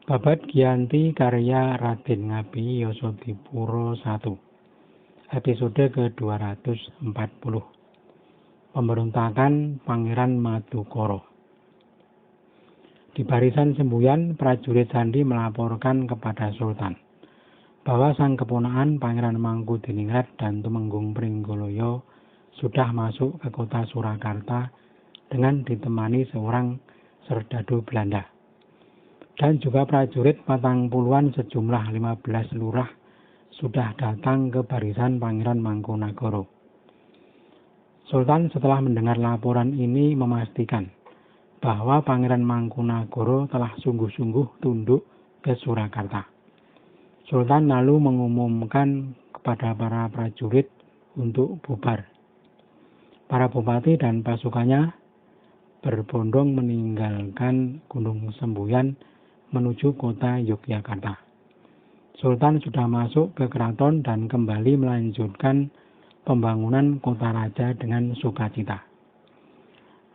Babad Giyanti karya Raden Ngabei Yasadipura 1. Episode ke-240. Pemberontakan Pangeran Madukara. Di barisan semboyan, prajurit sandi melaporkan kepada Sultan bahwa sang keponakan Pangeran Mangkudiningrat dan Tumenggung Pringgoloyo sudah masuk ke kota Surakarta dengan ditemani seorang serdadu Belanda. Dan juga prajurit 40-an sejumlah 15 lurah sudah datang ke barisan Pangeran Mangkunagara. Sultan setelah mendengar laporan ini memastikan bahwa Pangeran Mangkunagara telah sungguh-sungguh tunduk ke Surakarta. Sultan lalu mengumumkan kepada para prajurit untuk bubar. Para bupati dan pasukannya berbondong meninggalkan Gunung Semboyan menuju kota Yogyakarta. Sultan sudah masuk ke keraton dan kembali melanjutkan pembangunan kota raja dengan sukacita.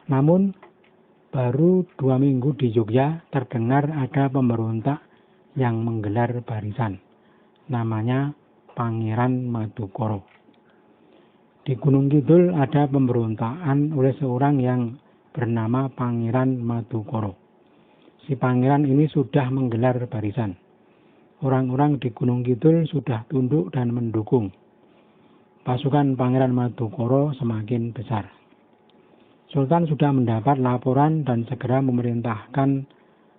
Namun, baru 2 minggu di Yogyakarta terdengar ada pemberontak yang menggelar barisan. Namanya Pangeran Madukara. Di Gunung Kidul ada pemberontakan oleh seorang yang bernama Pangeran Madukara. Si pangeran ini sudah menggelar barisan. Orang-orang di Gunung Kidul sudah tunduk dan mendukung. Pasukan Pangeran Madukara semakin besar. Sultan sudah mendapat laporan dan segera memerintahkan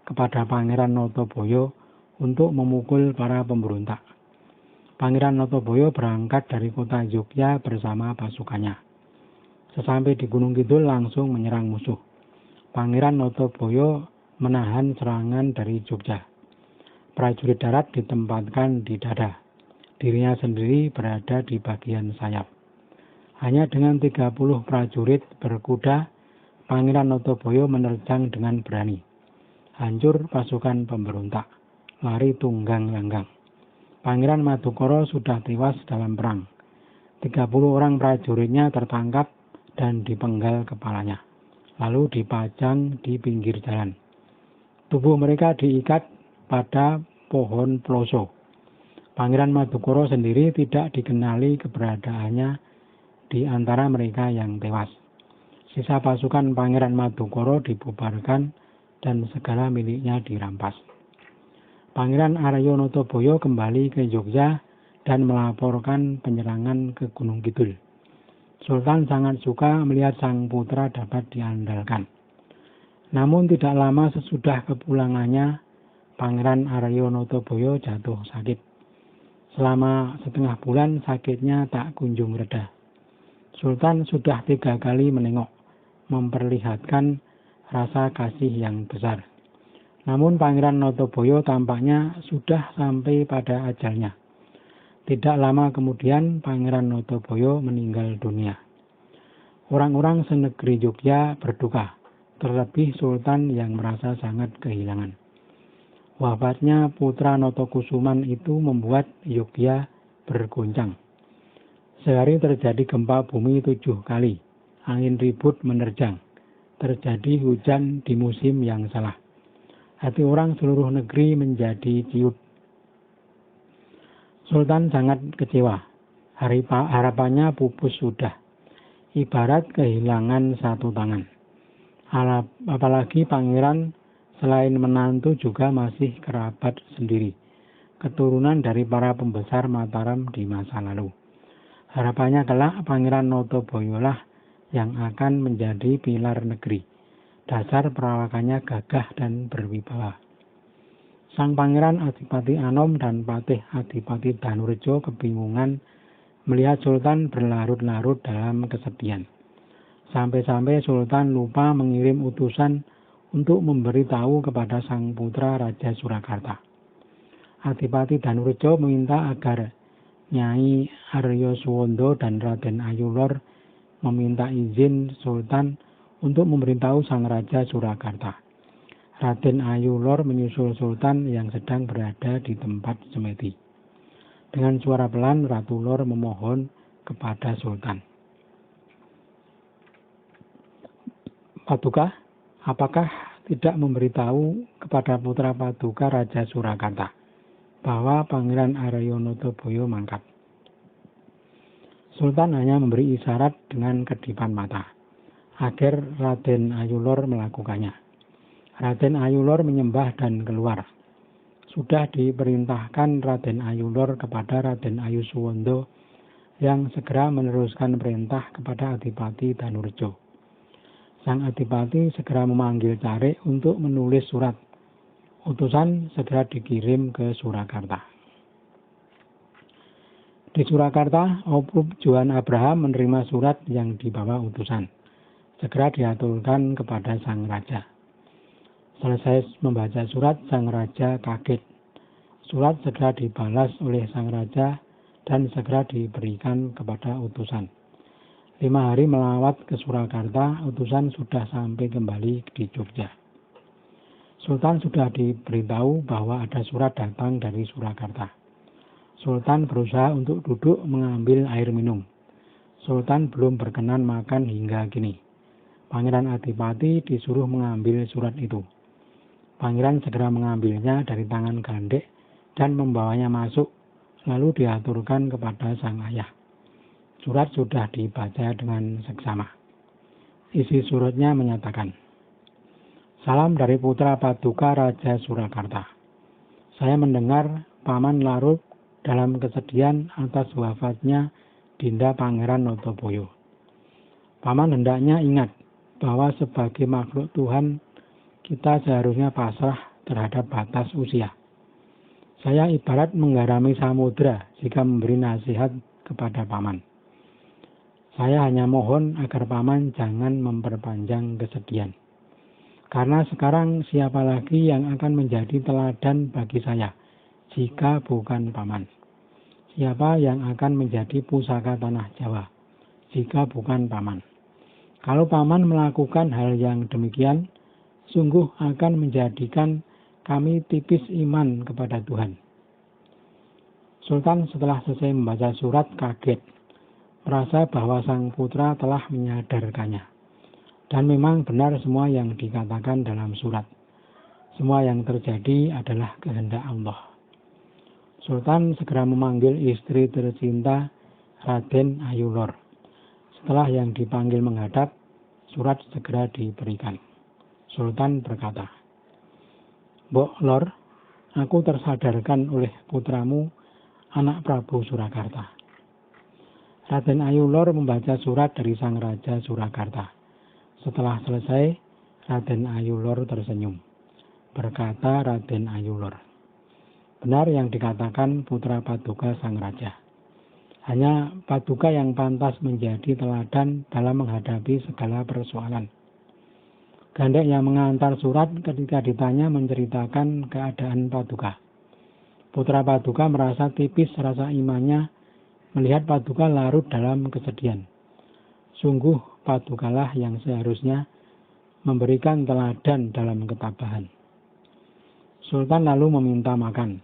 kepada Pangeran Notoboyo untuk memukul para pemberontak. Pangeran Notoboyo berangkat dari kota Yogyakarta bersama pasukannya. Sesampai di Gunung Kidul langsung menyerang musuh. Pangeran Notoboyo menahan serangan dari Jogja. Prajurit darat ditempatkan di dada. Dirinya sendiri berada di bagian sayap. Hanya dengan 30 prajurit berkuda, Pangeran Notoboyo menerjang dengan berani. Hancur pasukan pemberontak. Lari tunggang langgang. Pangeran Madukara sudah tewas dalam perang. 30 orang prajuritnya tertangkap dan dipenggal kepalanya. Lalu dipajang di pinggir jalan. Tubuh mereka diikat pada pohon ploso. Pangeran Madukara sendiri tidak dikenali keberadaannya di antara mereka yang tewas. Sisa pasukan Pangeran Madukara dibubarkan dan segala miliknya dirampas. Pangeran Arya Notoboyo kembali ke Yogyakarta dan melaporkan penyerangan ke Gunung Kidul. Sultan sangat suka melihat sang putra dapat diandalkan. Namun tidak lama sesudah kepulangannya, Pangeran Arya Notoboyo jatuh sakit. Selama setengah bulan sakitnya tak kunjung reda. Sultan sudah 3 kali menengok, memperlihatkan rasa kasih yang besar. Namun Pangeran Notoboyo tampaknya sudah sampai pada ajalnya. Tidak lama kemudian Pangeran Notoboyo meninggal dunia. Orang-orang senegeri Yogyakarta berduka. Terlebih Sultan yang merasa sangat kehilangan. Wafatnya putra Notokusuman itu membuat Yogyakarta bergoncang. Sehari terjadi gempa bumi 7 kali. Angin ribut menerjang. Terjadi hujan di musim yang salah. Hati orang seluruh negeri menjadi ciut. Sultan sangat kecewa. Harapannya pupus sudah. Ibarat kehilangan satu tangan. Apalagi pangeran selain menantu juga masih kerabat sendiri, keturunan dari para pembesar Mataram di masa lalu. Harapannya kelak Pangeran Notoboyo lah yang akan menjadi pilar negeri. Dasar perawakannya gagah dan berwibawa. Sang Pangeran Adipati Anom dan Patih Adipati Danurjo kebingungan melihat Sultan berlarut-larut dalam kesedihan. Sampai-sampai Sultan lupa mengirim utusan untuk memberitahu kepada sang putra Raja Surakarta. Adipati Danurjo meminta agar Nyai Arya Suwondo dan Raden Ayulor meminta izin Sultan untuk memberitahu sang Raja Surakarta. Raden Ayulor menyusul Sultan yang sedang berada di tempat semedi. Dengan suara pelan, Ratu Lor memohon kepada Sultan. Paduka, apakah tidak memberitahu kepada putra Paduka Raja Surakarta bahwa Pangeran Arya Nataboyo mangkat. Sultan hanya memberi isyarat dengan kedipan mata agar Raden Ayulor melakukannya. Raden Ayulor menyembah dan keluar. Sudah diperintahkan Raden Ayulor kepada Raden Ayusuwondo yang segera meneruskan perintah kepada Adipati Danurjo. Sang Adipati segera memanggil Carik untuk menulis surat. Utusan segera dikirim ke Surakarta. Di Surakarta, Opup Johan Abraham menerima surat yang dibawa utusan. Segera diaturkan kepada sang raja. Selesai membaca surat, sang raja kaget. Surat segera dibalas oleh sang raja dan segera diberikan kepada utusan. 5 hari melawat ke Surakarta, utusan sudah sampai kembali di Jogja. Sultan sudah diberitahu bahwa ada surat datang dari Surakarta. Sultan berusaha untuk duduk mengambil air minum. Sultan belum berkenan makan hingga kini. Pangeran Adipati disuruh mengambil surat itu. Pangeran segera mengambilnya dari tangan Gandek dan membawanya masuk, lalu diaturkan kepada sang ayah. Surat sudah dibaca dengan seksama. Isi suratnya menyatakan, "Salam dari putra Paduka Raja Surakarta. Saya mendengar Paman larut dalam kesedihan atas wafatnya Dinda Pangeran Nataboyo. Paman hendaknya ingat bahwa sebagai makhluk Tuhan, kita seharusnya pasrah terhadap batas usia. Saya ibarat menggarami samudra jika memberi nasihat kepada Paman. Saya hanya mohon agar Paman jangan memperpanjang kesedihan. Karena sekarang siapa lagi yang akan menjadi teladan bagi saya jika bukan Paman? Siapa yang akan menjadi pusaka tanah Jawa jika bukan Paman? Kalau Paman melakukan hal yang demikian, sungguh akan menjadikan kami tipis iman kepada Tuhan." Sultan setelah selesai membaca surat kaget, merasa bahwa sang putra telah menyadarkannya. Dan memang benar semua yang dikatakan dalam surat. Semua yang terjadi adalah kehendak Allah. Sultan segera memanggil istri tercinta Raden Ayulor. Setelah yang dipanggil menghadap, surat segera diberikan. Sultan berkata, "Mbok Lor, aku tersadarkan oleh putramu, anak Prabu Surakarta." Raden Ayulor membaca surat dari sang Raja Surakarta. Setelah selesai, Raden Ayulor tersenyum. Berkata Raden Ayulor, "Benar yang dikatakan putra Paduka sang raja. Hanya Paduka yang pantas menjadi teladan dalam menghadapi segala persoalan." Gandek yang mengantar surat ketika ditanya menceritakan keadaan Paduka. Putra Paduka merasa tipis rasa imannya melihat Paduka larut dalam kesedihan. Sungguh Padukalah yang seharusnya memberikan teladan dalam ketabahan. Sultan lalu meminta makan.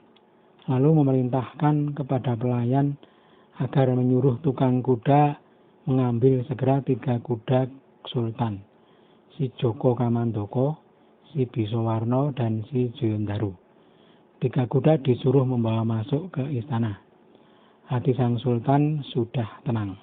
Lalu memerintahkan kepada pelayan agar menyuruh tukang kuda mengambil segera 3 kuda Sultan, si Joko Kamandoko, si Bisowarno, dan si Joyondaru. 3 kuda disuruh membawa masuk ke istana. Hati sang Sultan sudah tenang.